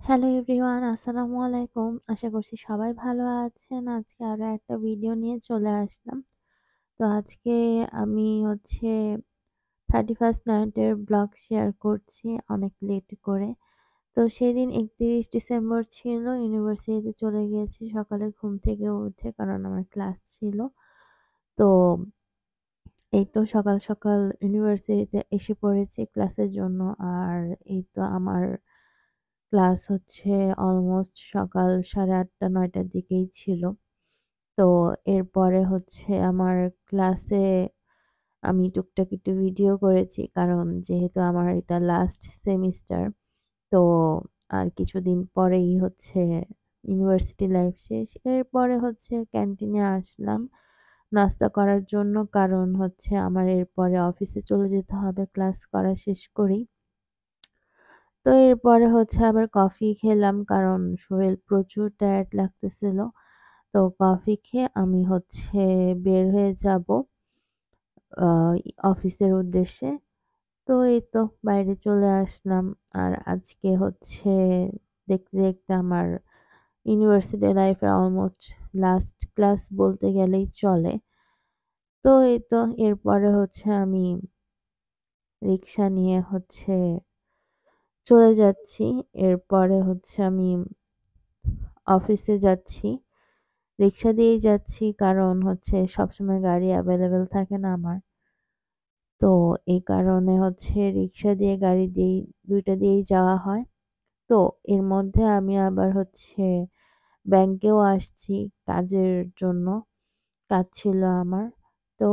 Hello everyone, আসসালামু আলাইকুম। আশা করছি সবাই ভালো আছেন। আজকে আরো একটা ভিডিও নিয়ে চলে আসলাম। তো আজকে আমি 31st নাইটের ব্লগ শেয়ার করছি অনেক লেট করে। তো সেদিন 31 ডিসেম্বর ছিল, ইউনিভার্সিটিতে চলে গিয়েছি সকালে ঘুম থেকে উঠে, কারণ আমার ক্লাস ছিল। তো এই তো সকাল, সকাল ইউনিভার্সিটিতে এসে পড়েছি ক্লাসের জন্য। আর এই তো আমার ক্লাস অলমোস্ট সকাল 8:30-9 টার দিকেই ছিল। তো এরপরে আমার ক্লাসে আমি টুকটাক একটু ভিডিও করেছি। কারণ যেহেতু আমার এটা লাস্ট সেমিস্টার, তো আর কিছুদিন পরেই ইউনিভার্সিটি লাইফ শেষ। এরপরে ক্যান্টিনে আসলাম নাস্তা করার জন্য। কারণ আমার এরপরে অফিসে চলে যেতে হবে ক্লাস করা শেষ করেই। তো এরপরে আবার কফি খেলাম, কারণ শরীর প্রচুর টায়ার্ড লাগতেছিল। তো কফি খেয়ে আমি বের হয়ে যাবো আ অফিসের উদ্দেশ্যে। তো এই তো বাইরে চলে আসলাম। আর আজকে দেখতে, দেখতে আমার ইউনিভার্সিটি লাইফের অলমোস্ট লাস্ট ক্লাস বলতে গেলেই চলে। তো এই তো এরপরে আমি রিক্সা নিয়ে চলে যাচ্ছি। এরপরে আমি অফিসে যাচ্ছি। রিক্সা দিয়েই যাচ্ছি, কারণ সবসময় গাড়ি এভেইলেবল থাকে না আমার। তো এই কারণে রিক্সা দিয়ে গাড়ি দিয়েই ২ টা দিয়েই যাওয়া হয়। তো এর মধ্যে আমি আবার ব্যাংকেও আসছি কাজের জন্য। কাজ ছিল আমার। তো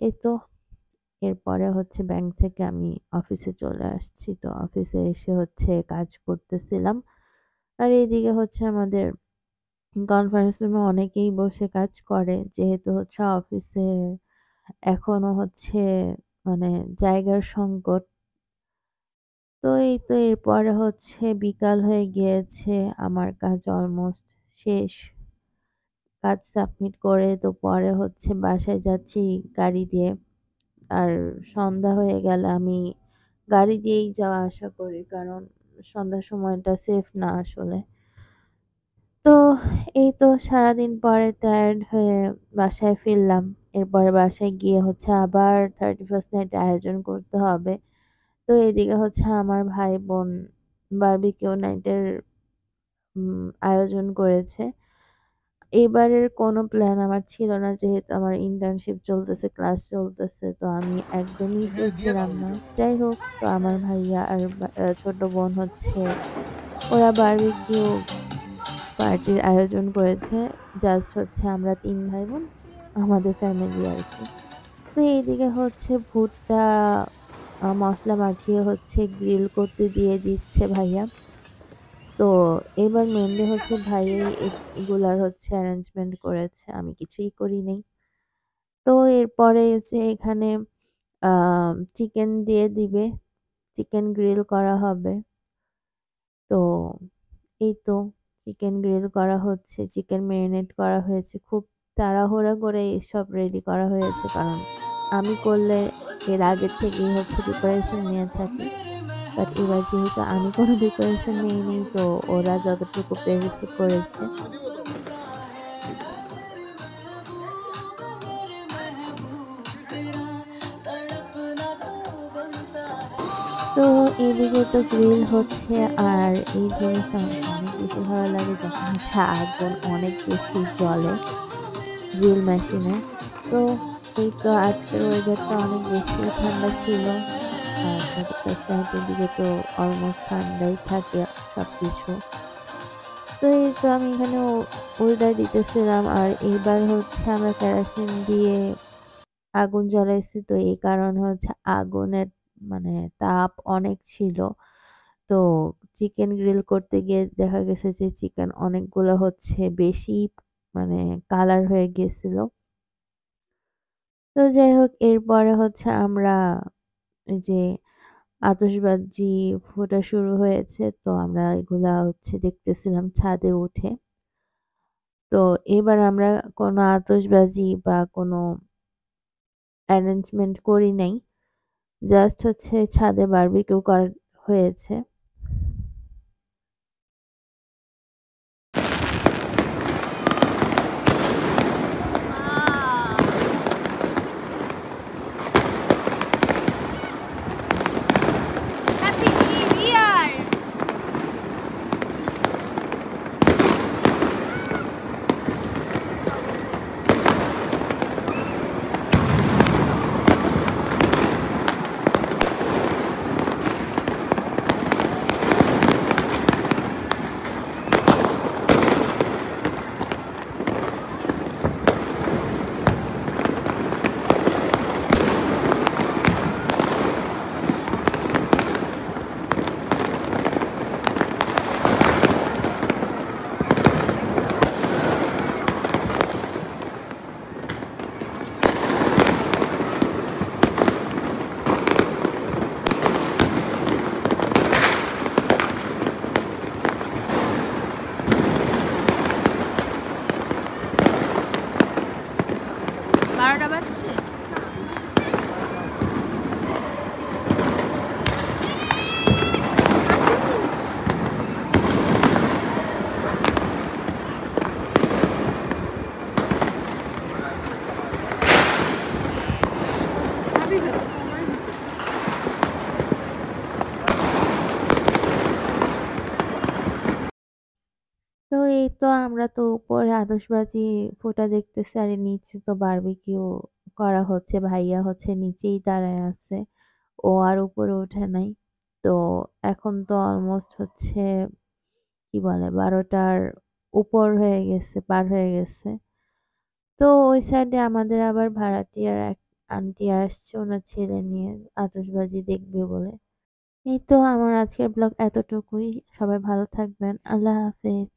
এই তো এরপরে ব্যাংক থেকে আমি অফিসে চলে আসছি। তো অফিসে এসে কাজ করতেছিলাম। আর এইদিকে আমাদের কনফারেন্স রুমে অনেকেই বসে কাজ করে। যেহেতু অফিসে এখনো মানে জায়গার সংকট। তো এই তো এরপরে বিকাল হয়ে গিয়েছে। আমার কাজ অলমোস্ট শেষ। কাজ সাবমিট করে তো পরে বাসায় যাচ্ছি গাড়ি দিয়ে। আর সন্ধ্যা হয়ে গেলে আমি গাড়ি দিয়েই যাওয়া আসা করি। কারণ সন্ধ্যার সময়টা সেফ না আসলে। তো এই তো সারাদিন পরে টায়ার্ড হয়ে বাসায় ফিরলাম। এরপরে বাসায় গিয়ে আবার 31st নাইট আয়োজন করতে হবে। তো এদিকে আমার ভাই-বোন বারবিকিউ নাইটের আয়োজন করেছে। এবারের কোনো প্ল্যান আমার ছিল না, যেহেতু আমার ইন্টার্নশিপ চলতেছে, ক্লাস চলতেছে। তো আমি একদমই ফ্রি ছিলাম না। যাই হোক, তো আমার ভাইয়া আর ছোট বোন ওরা বারবিকিউ পার্টির আয়োজন করেছে। জাস্ট আমরা ৩ ভাই-বোন, আমাদের ফ্যামিলি আরকি। তো এইদিকে ভুট্টা মসলা মাখিয়ে গ্রিল করতে দিয়ে দিচ্ছে ভাইয়া। তো এবার মেইনলি ভাইয়াই এগুলার অ্যারেঞ্জমেন্ট করেছে। আমি কিছুই করি নাই। তো এরপরে এখানে আ চিকেন দিয়ে দিবে। চিকেন গ্রিল করা হবে। তো এই তো চিকেন গ্রিল করা হচ্ছে, চিকেন মেরিনেট করা হয়েছে। খুব তাড়াহুড়া করে এসব রেডি করা হয়েছে। কারণ আমি করলে এর আগের থেকেই প্রিপারেশন নিয়ে থাকি। বাট এবার যেহেতু আমি কোনো প্রিপারেশন নেইনি, তো ওরা যতটুকু পেরেছে করেছে। তো এদিকে তো গ্রিল হচ্ছে। আর এই জিনিসটা আমার কাছে অনেক বেশি ভালো লাগে যখন আগুন অনেক বেশি জ্বলে গ্রিল মেশিনে। তো এই তো আজকের ওয়েদারটা অনেক বেশি ঠান্ডা ছিল। আর 31st নাইট এর দিকে তো অলমোস্ট ঠান্ডাই থাকে সবকিছু। তো এই তো আমি এখানে উল্টায় দিতেছিলাম। আর এইবার আমরা কেরোসিন দিয়ে আগুন জ্বালাইছি। তো এই কারণে আগুনের মানে তাপ অনেক ছিল। তো চিকেন গ্রিল করতে গিয়ে দেখা গেছে যে চিকেন অনেকগুলো বেশি মানে কালার হয়ে গিয়েছিল। তো যাই হোক, এরপরে আমরা এই যে আতশবাজি ফোটা শুরু হয়েছে। তো আমরা এগুলা দেখতেছিলাম ছাদে উঠে। তো এবার আমরা কোনো আতশবাজি বা কোনো অ্যারেঞ্জমেন্ট করি নাই। জাস্ট ছাদে বারবিকিউ করা হয়েছে। এই তো আমরা তো উপরে আতশবাজি ফোঁটা দেখতেছি আর এর নিচে তো বারবিকিউ করা হচ্ছে। ভাইয়া হচ্ছে নিচেই দাঁড়ায় আছে। ও আর উপরে ওঠে নাই। তো এখন তো অলমোস্ট হচ্ছে কি বলে ১২টার উপর হয়ে গেছে, পার হয়ে গেছে। তো ওই সাইডে আমাদের আবার ভাড়াটিয়ার এক আন্টি আসছে উনার ছেলে নিয়ে আতশবাজি দেখবে বলে। এই তো আমার আজকের ব্লগ এতটুকুই। সবাই ভালো থাকবেন। আল্লাহ হাফেজ।